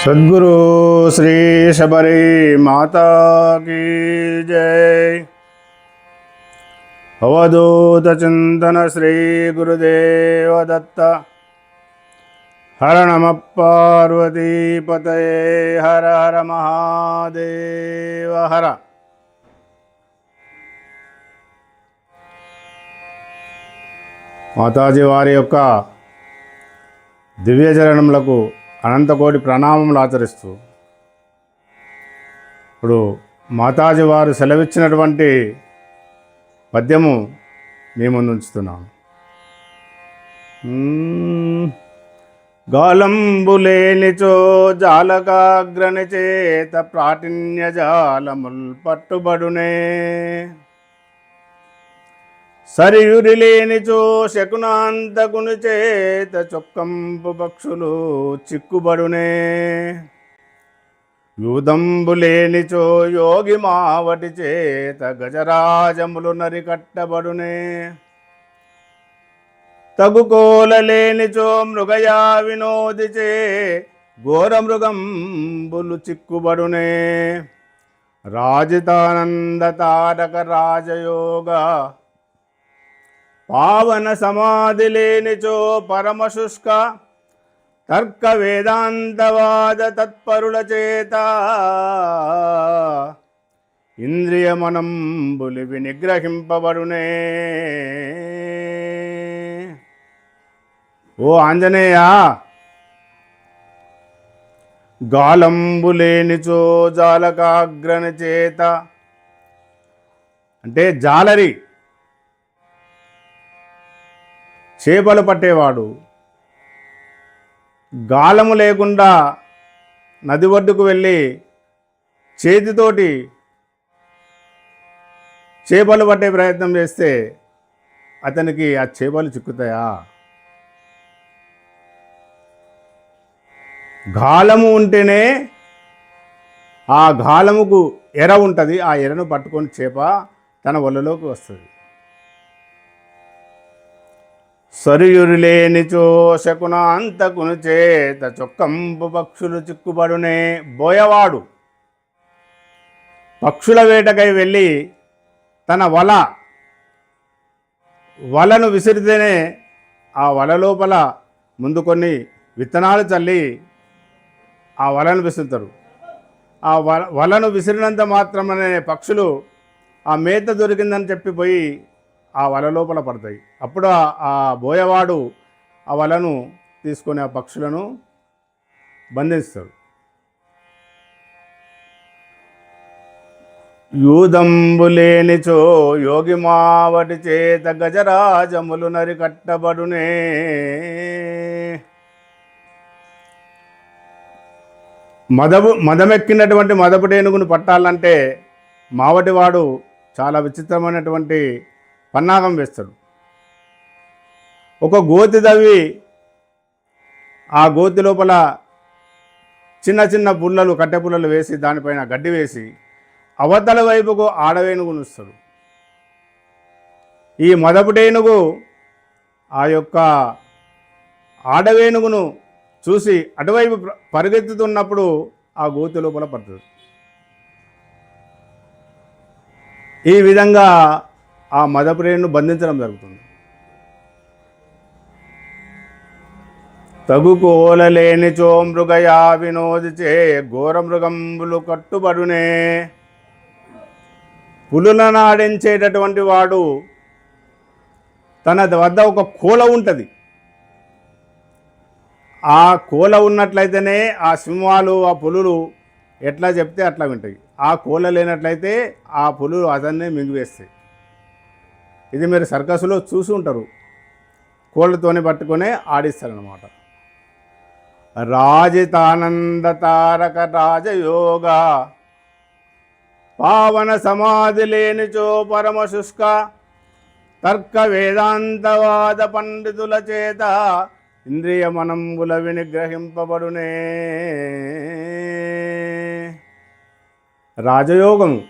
सद्गुरु श्री शबरी माता की जय। अवधूत चिंतन श्री गुरुदेव दत्त। हर नमः पार्वती पतये हर हर महादेव हर। మాతాజీ వారి యొక్క దివ్యచరణములకు అనంతకోటి ప్రణామములు ఆచరిస్తూ ఇప్పుడు మాతాజీ వారు సెలవిచ్చినటువంటి పద్యము మీ ముందు ఉంచుతున్నాను. గాలంబులేనిచో జాలకాగ్రని చేత ప్రాటిన్య జాలముల్ పట్టుబడునే, సరియురిలేనిచో శకునాంతకుని చేత చొక్కంపు పక్షులు చిక్కుబడునే, యూదంబులేనిచో యోగి మావటి చేత గజరాజములు నరికట్టబడునే, తగుకోలలేనిచో మృగయా వినోదిచే ఘోర మృగంబులు చిక్కుబడునే, రాజితానంద తారక రాజయోగ పావన సమాధి లేనిచో పరమశుష్క తర్క వేదాంతవాద తత్పరుల చేత ఇంద్రియ మనంబులివి నిగ్రహింపబడునే. ఓ ఆంజనేయ, గాలంబులేనిచో జాలకాగ్రని చేత అంటే జాలరి, చేపలు పట్టేవాడు, గాలము లేకుండా నది ఒడ్డుకు వెళ్ళి చేతితోటి చేపలు పట్టే ప్రయత్నం చేస్తే అతనికి ఆ చేపలు చిక్కుతాయా? గాలము ఉంటేనే ఆ గాలముకు ఎర ఉంటుంది. ఆ ఎరను పట్టుకొని చేప తన ఒళ్ళలోకి వస్తుంది. సరియురులేనిచో శకునాంతకుని చేత చొక్కంపు పక్షులు చిక్కుబడునే. బోయవాడు పక్షుల వేటకై వెళ్ళి తన వలను విసిరితేనే ఆ వల లోపల ముందు కొన్ని విత్తనాలు చల్లి ఆ వలను విసురుతారు. ఆ వలను విసిరినంత మాత్రమే పక్షులు ఆ మేత దొరికిందని చెప్పిపోయి ఆ వల లోపల పడతాయి. అప్పుడు ఆ బోయవాడు ఆ వలను తీసుకొని ఆ పక్షులను బంధిస్తాడు. యూదంబులేనిచో యోగి మావటి చేత గజరాజములు నరికట్టబడునే, మదమెక్కినటువంటి మదపుటేనుగును పట్టాలంటే మావటివాడు చాలా విచిత్రమైనటువంటి పన్నాగం వేస్తాడు. ఒక గోతి దవ్వి ఆ గోతి లోపల చిన్న చిన్న పుల్లలు, కట్టె పుల్లలు వేసి దానిపైన గడ్డి వేసి అవతల వైపుకు ఆడవేనుగును ఇస్తాడు. ఈ మదపుటేనుగు ఆ యొక్క ఆడవేనుగును చూసి అటువైపు పరిగెత్తుతున్నప్పుడు ఆ గోతి లోపల పడుతుంది. ఈ విధంగా ఆ మదపుటేనుగును బంధించడం జరుగుతుంది. తగుకోలలేనిచో మృగయా వినోదిచే ఘోర మృగంబులు కట్టుబడునే. పులులను ఆడించేటటువంటి వాడు తన వద్ద ఒక కోల ఉంటుంది. ఆ కోల ఉన్నట్లయితేనే ఆ సింహాలు, ఆ పులులు ఎట్లా చెప్తే అట్లా వింటాయి. ఆ కోల లేనట్లయితే ఆ పులులు అతన్నే మింగివేస్తాయి. ఇది మీరు సర్కస్లో చూసి ఉంటారు. కోళ్ళతోనే పట్టుకొనే ఆడిస్తారనమాట. రాజితానంద తారక రాజయోగ పావన సమాధి లేనిచో పరమశుష్క తర్క వేదాంతవాద పండితుల చేత ఇంద్రియ మనంబుల వినిగ్రహింపబడునే. రాజయోగము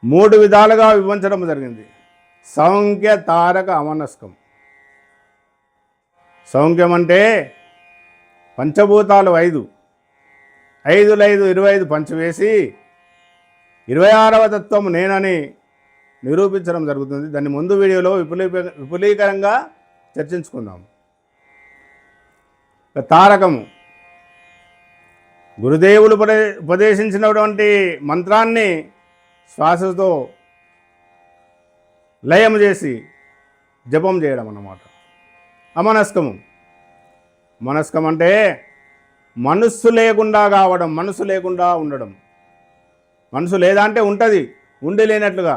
3 విధాలుగా విభజించడం జరిగింది. సౌంఖ్య తారక అమనస్కం. సౌంఖ్యం అంటే పంచభూతాలు 5, 5 5 25 పంచవేసి 26వ తత్వం నేనని నిరూపించడం జరుగుతుంది. దాన్ని ముందు వీడియోలో విపులీకరంగా చర్చించుకుందాం. తారకము గురుదేవులు ఉపదేశించినటువంటి మంత్రాన్ని శ్వాసతో లయం చేసి జపం చేయడం అన్నమాట. అమనస్కము, మనస్కం అంటే మనస్సు లేకుండా కావడం, మనసు లేకుండా ఉండడం. మనసు లేదా అంటే ఉంటుంది, ఉండి లేనట్లుగా.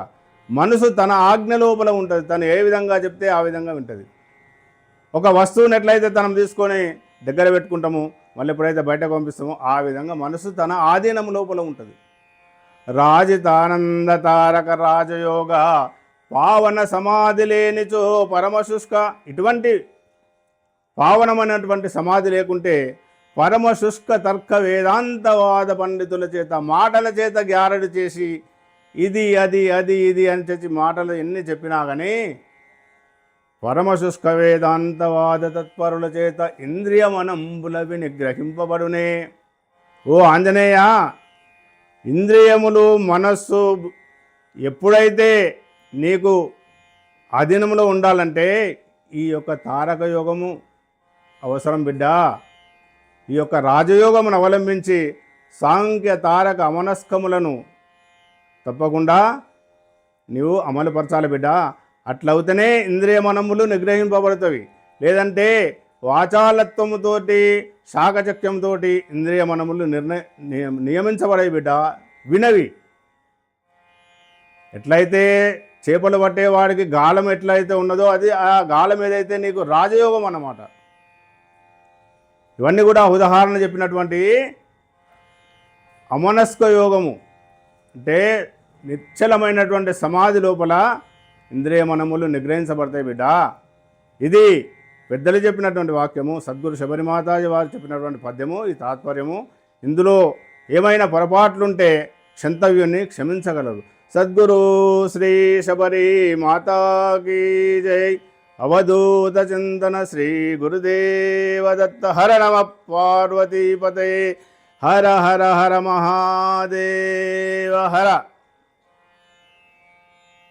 మనసు తన ఆజ్ఞ లోపల ఉంటుంది, తను ఏ విధంగా చెప్తే ఆ విధంగా వింటుంది. ఒక వస్తువుని ఎట్లయితే తనం తీసుకొని దగ్గర పెట్టుకుంటామో, మళ్ళీ ఎప్పుడైతే బయటకు పంపిస్తామో ఆ విధంగా మనసు తన ఆధీనం లోపల ఉంటుంది. రాజితానంద తారక రాజయోగ పావన సమాధి లేనిచో పరమశుష్క. ఇటువంటి పావనమైనటువంటి సమాధి లేకుంటే పరమశుష్క తర్క వేదాంతవాద పండితుల చేత మాటల చేత గ్యారడి చేసి ఇది అది అది ఇది అని చెప్పి మాటలు ఎన్ని చెప్పినా కానీ పరమశుష్క వేదాంతవాద తత్పరుల చేత ఇంద్రియమనంబులవి నిగ్రహింపబడునే. ఓ ఆంజనేయ, ఇంద్రియములు మనస్సు ఎప్పుడైతే నీకు అధీనంలో ఉండాలంటే ఈ యొక్క తారక యోగము అవసరం బిడ్డ. ఈ యొక్క రాజయోగమును అవలంబించి సాంఖ్య తారక అమనస్కములను తప్పకుండా నీవు అమలుపరచాలి బిడ్డ. అట్లవుతేనే ఇంద్రియ మనములు నిగ్రహింపబడుతుంది. లేదంటే వాచాలత్వముతోటి శాకచక్యంతో ఇంద్రియ మనములు నియమించబడాయి బిడ్డ, వినవి. ఎట్లయితే చేపలు పట్టేవాడికి గాలం ఎట్లయితే ఉన్నదో అది ఆ గాలం ఏదైతే నీకు రాజయోగం అన్నమాట. ఇవన్నీ కూడా ఉదాహరణ చెప్పినటువంటి అమనస్క యోగము అంటే నిశ్చలమైనటువంటి సమాధి లోపల ఇంద్రియ మనములు నిగ్రహించబడతాయి బిడ్డ. ఇది పెద్దలు చెప్పినటువంటి వాక్యము, సద్గురు శబరిమాతాజీ వారు చెప్పినటువంటి పద్యము, ఈ తాత్పర్యము. ఇందులో ఏమైనా పొరపాట్లుంటే క్షంతవ్యుని క్షమించగలరు. సద్గురు శ్రీ శబరి మాతాకి జై. అవధూత చింతన శ్రీ గురుదేవ దత్త. హర నమ పార్వతీపతే. హర హర హర మహాదేవ హర.